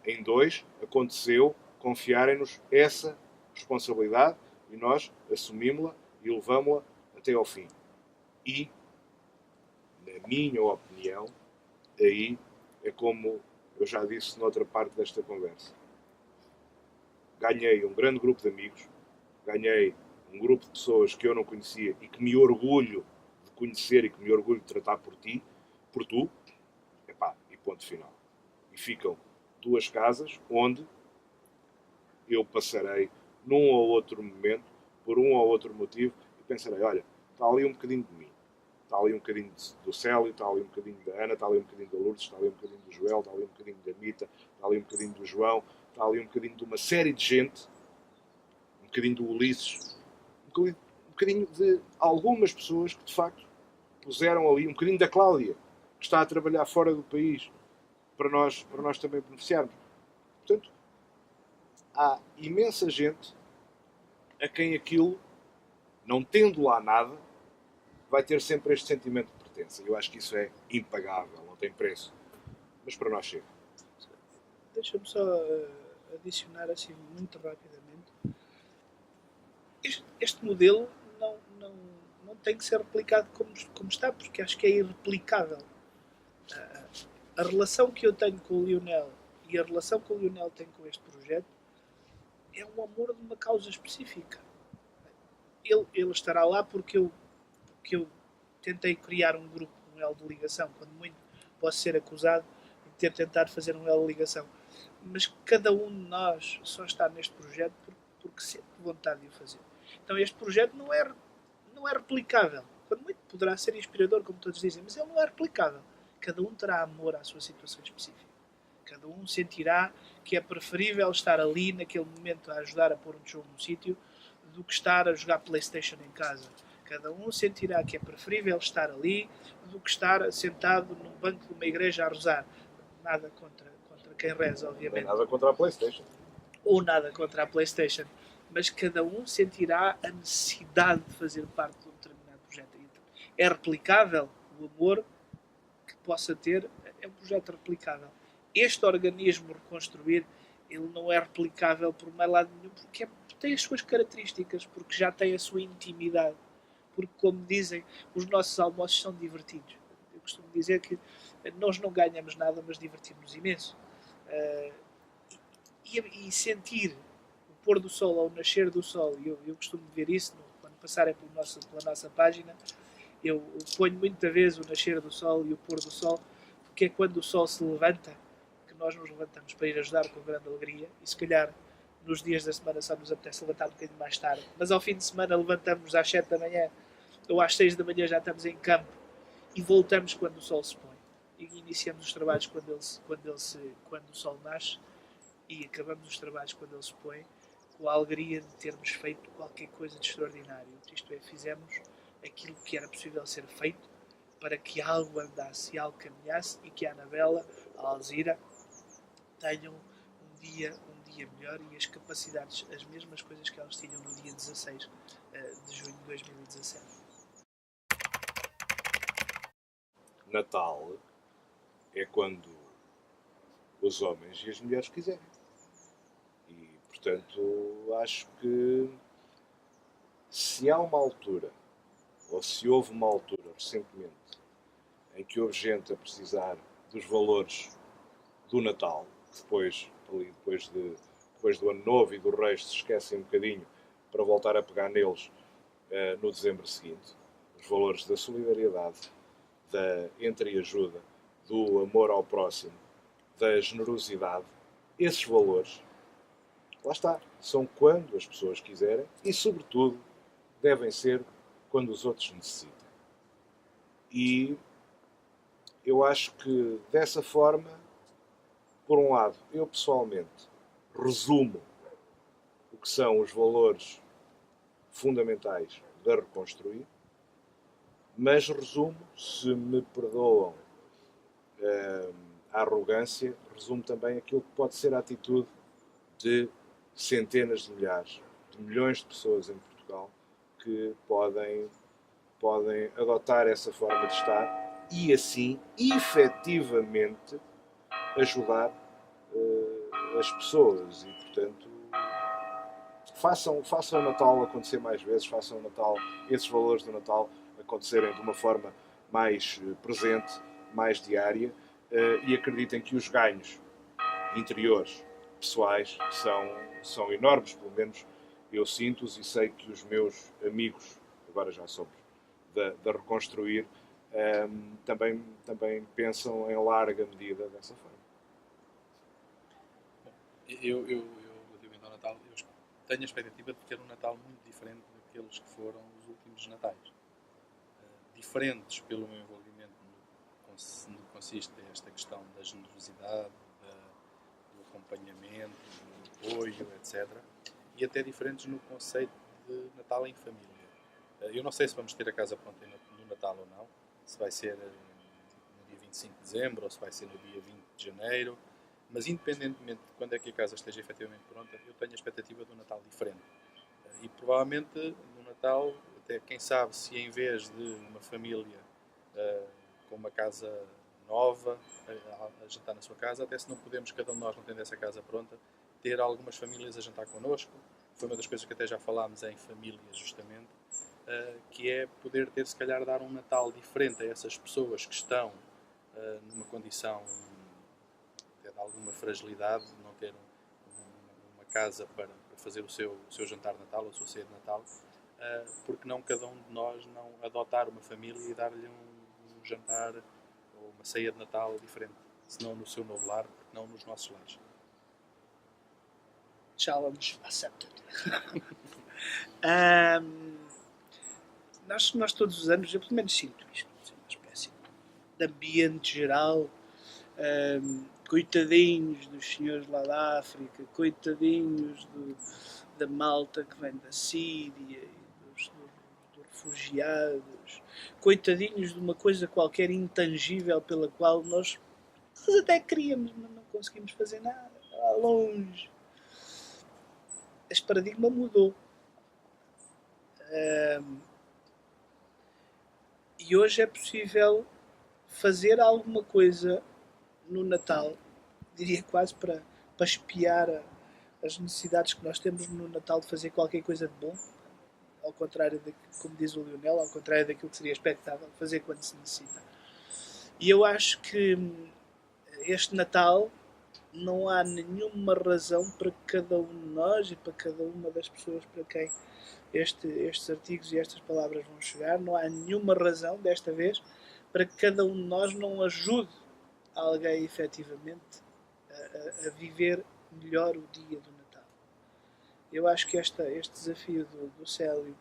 Em dois, aconteceu confiarem-nos essa responsabilidade e nós assumimos-la e levamos-la até ao fim. E, na minha opinião, aí é como eu já disse noutra parte desta conversa. Ganhei um grande grupo de amigos, ganhei um grupo de pessoas que eu não conhecia e que me orgulho de conhecer e que me orgulho de tratar por tu, e ponto final. E ficam 2 casas onde eu passarei num ou outro momento, por um ou outro motivo, e pensarei, olha, está ali um bocadinho de mim, está ali um bocadinho do Célio, está ali um bocadinho da Ana, está ali um bocadinho da Lourdes, está ali um bocadinho do Joel, está ali um bocadinho da Mita, está ali um bocadinho do João, está ali um bocadinho de uma série de gente, um bocadinho do Ulisses, um bocadinho de algumas pessoas que de facto puseram ali, um bocadinho da Cláudia, que está a trabalhar fora do país, para nós também beneficiarmos. Portanto, há imensa gente a quem aquilo, não tendo lá nada, vai ter sempre este sentimento de pertença. Eu acho que isso é impagável, não tem preço. Mas para nós chega. Deixa-me só adicionar assim muito rapidamente. Este modelo não tem que ser replicado como está, porque acho que é irreplicável. A relação que eu tenho com o Lionel e a relação que o Lionel tem com este projeto é um amor de uma causa específica. Ele estará lá porque eu tentei criar um grupo, um elo de ligação, quando muito posso ser acusado de ter tentado fazer um elo de ligação. Mas cada um de nós só está neste projeto porque sente vontade de o fazer. Então este projeto não é replicável. Quando muito poderá ser inspirador, como todos dizem, mas ele não é replicável. Cada um terá amor à sua situação específica. Cada um sentirá que é preferível estar ali, naquele momento, a ajudar a pôr um tijolo no sítio, do que estar a jogar PlayStation em casa. Cada um sentirá que é preferível estar ali do que estar sentado num banco de uma igreja a rezar. Nada contra quem reza, obviamente. Não tem nada contra a PlayStation. Ou nada contra a PlayStation. Mas cada um sentirá a necessidade de fazer parte de um determinado projeto. É replicável o amor que possa ter, é um projeto replicável. Este organismo reconstruir, ele não é replicável por mais lado nenhum, porque tem as suas características, porque já tem a sua intimidade. Porque, como dizem, os nossos almoços são divertidos. Eu costumo dizer que nós não ganhamos nada, mas divertimos imenso. E sentir o pôr do sol ou o nascer do sol, eu costumo ver isso quando passarem pela nossa página, eu ponho muita vez o nascer do sol e o pôr do sol, porque é quando o sol se levanta que nós nos levantamos para ir ajudar com grande alegria, e se calhar nos dias da semana só nos apetece levantar um bocadinho mais tarde, mas ao fim de semana levantamos às 7 da manhã ou às 6 da manhã, já estamos em campo e voltamos quando o sol se põe e iniciamos os trabalhos quando o sol nasce e acabamos os trabalhos quando ele se põe, com a alegria de termos feito qualquer coisa de extraordinário. Isto é, fizemos aquilo que era possível ser feito para que algo andasse e algo caminhasse e que a Anabela, a Alzira, tenham um dia melhor e as capacidades, as mesmas coisas que elas tinham no dia 16 de junho de 2017. Natal é quando o os homens e as mulheres quiserem. E, portanto, acho que se há uma altura, ou se houve uma altura recentemente, em que houve gente a precisar dos valores do Natal, que depois do Ano Novo e do Reis se esquecem um bocadinho para voltar a pegar neles no dezembro seguinte, os valores da solidariedade, da entreajuda, do amor ao próximo, da generosidade, esses valores, lá está, são quando as pessoas quiserem e, sobretudo, devem ser quando os outros necessitam. E eu acho que, dessa forma, por um lado, eu pessoalmente resumo o que são os valores fundamentais da Reconstruir, mas resumo, se me perdoam a arrogância, resumo também aquilo que pode ser a atitude de centenas de milhares, de milhões de pessoas em Portugal que podem adotar essa forma de estar e assim, efetivamente, ajudar as pessoas. E, portanto, façam o Natal acontecer mais vezes, façam o Natal, esses valores do Natal acontecerem de uma forma mais presente, mais diária, e acreditem que os ganhos interiores, pessoais, são enormes, pelo menos eu sinto-os, e sei que os meus amigos, agora já somos, da Reconstruir, também pensam em larga medida dessa forma. Eu relativamente ao Natal, eu tenho a expectativa de ter um Natal muito diferente daqueles que foram os últimos Natais. Diferentes pelo meu envolvimento no que consiste esta questão da generosidade, do acompanhamento, do apoio, etc. E até diferentes no conceito de Natal em família. Eu não sei se vamos ter a casa pronta no Natal ou não, se vai ser no dia 25 de dezembro ou se vai ser no dia 20 de janeiro, mas independentemente de quando é que a casa esteja efetivamente pronta, eu tenho a expectativa de um Natal diferente. E provavelmente no Natal, até quem sabe se em vez de uma família com uma casa nova a jantar na sua casa, até se não podemos, cada um de nós não tendo essa casa pronta, ter algumas famílias a jantar connosco. Foi uma das coisas que até já falámos em família, justamente, que é poder ter, se calhar, dar um Natal diferente a essas pessoas que estão numa condição até de alguma fragilidade, de não ter uma casa para fazer o seu jantar de Natal ou a sua ceia de Natal, porque não cada um de nós não adotar uma família e dar-lhe um jantar ou uma ceia de Natal diferente, se não no seu novo lar, porque não nos nossos lares. Challenge accepted. Nós todos os anos, eu pelo menos sinto isto, uma espécie de ambiente geral, coitadinhos dos senhores lá da África, coitadinhos da malta que vem da Síria, dos refugiados, coitadinhos de uma coisa qualquer intangível pela qual nós até queríamos, mas não conseguimos fazer nada, lá longe. Este paradigma mudou. E hoje é possível fazer alguma coisa no Natal, diria quase para espiar as necessidades que nós temos no Natal de fazer qualquer coisa de bom, ao contrário, como diz o Lionel, ao contrário daquilo que seria expectável, fazer quando se necessita. E eu acho que este Natal não há nenhuma razão para cada um de nós e para cada uma das pessoas para quem estes artigos e estas palavras vão chegar, não há nenhuma razão, desta vez, para que cada um de nós não ajude alguém efetivamente a viver melhor o dia do Natal. Eu acho que este desafio do Célio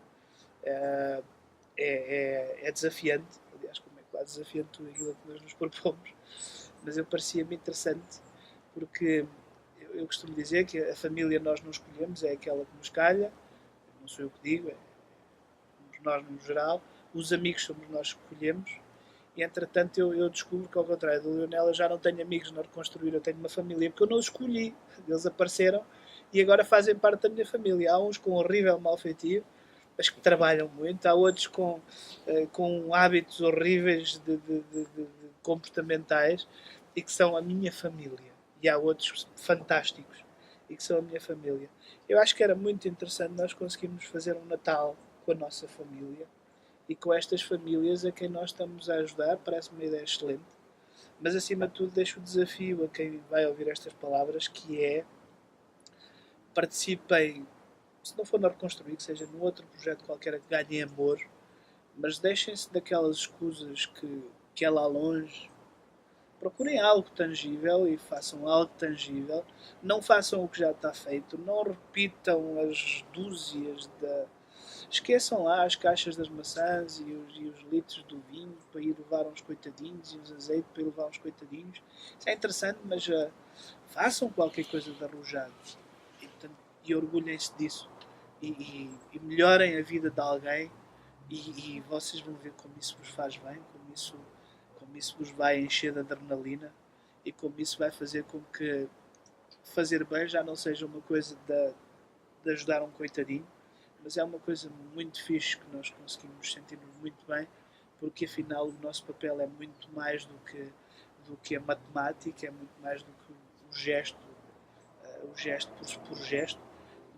é desafiante, aliás, como é quase desafiante tudo aquilo que nós nos propomos, mas eu parecia-me interessante, porque eu costumo dizer que a família nós não escolhemos, é aquela que nos calha, não sou eu que digo, somos nós no geral, os amigos somos nós que escolhemos, e entretanto eu descubro que, ao contrário do Lionel, eu já não tenho amigos na Reconstruir, eu tenho uma família, porque eu não os escolhi, eles apareceram e agora fazem parte da minha família. Há uns com horrível malfeitio, mas que trabalham muito, há outros com hábitos horríveis de comportamentais e que são a minha família. e há outros fantásticos e que são a minha família. Eu acho que era muito interessante nós conseguirmos fazer um Natal com a nossa família e com estas famílias a quem nós estamos a ajudar. Parece-me uma ideia excelente, mas acima de tudo deixo o desafio a quem vai ouvir estas palavras, que é: participem, se não for na Reconstruir, que seja num outro projeto qualquer que ganhem amor, mas deixem-se daquelas escusas que é lá longe. Procurem algo tangível e façam algo tangível. Não façam o que já está feito. Não repitam as dúzias da... Esqueçam lá as caixas das maçãs e os litros do vinho para ir levar uns coitadinhos e os azeites para ir levar uns coitadinhos. Isso é interessante, mas façam qualquer coisa de arrojado. E orgulhem-se disso. E melhorem a vida de alguém. E vocês vão ver como isso vos faz bem, como isso vos vai encher de adrenalina e como isso vai fazer com que fazer bem já não seja uma coisa de ajudar um coitadinho, mas é uma coisa muito fixe que nós conseguimos sentir-nos muito bem, porque afinal o nosso papel é muito mais do que a matemática, é muito mais do que o gesto por gesto.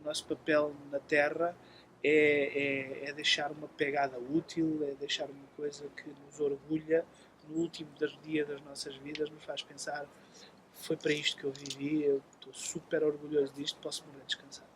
O nosso papel na Terra é deixar uma pegada útil, é deixar uma coisa que nos orgulha no último dia das nossas vidas, nos faz pensar: foi para isto que eu vivi, eu estou super orgulhoso disto, posso morrer descansado.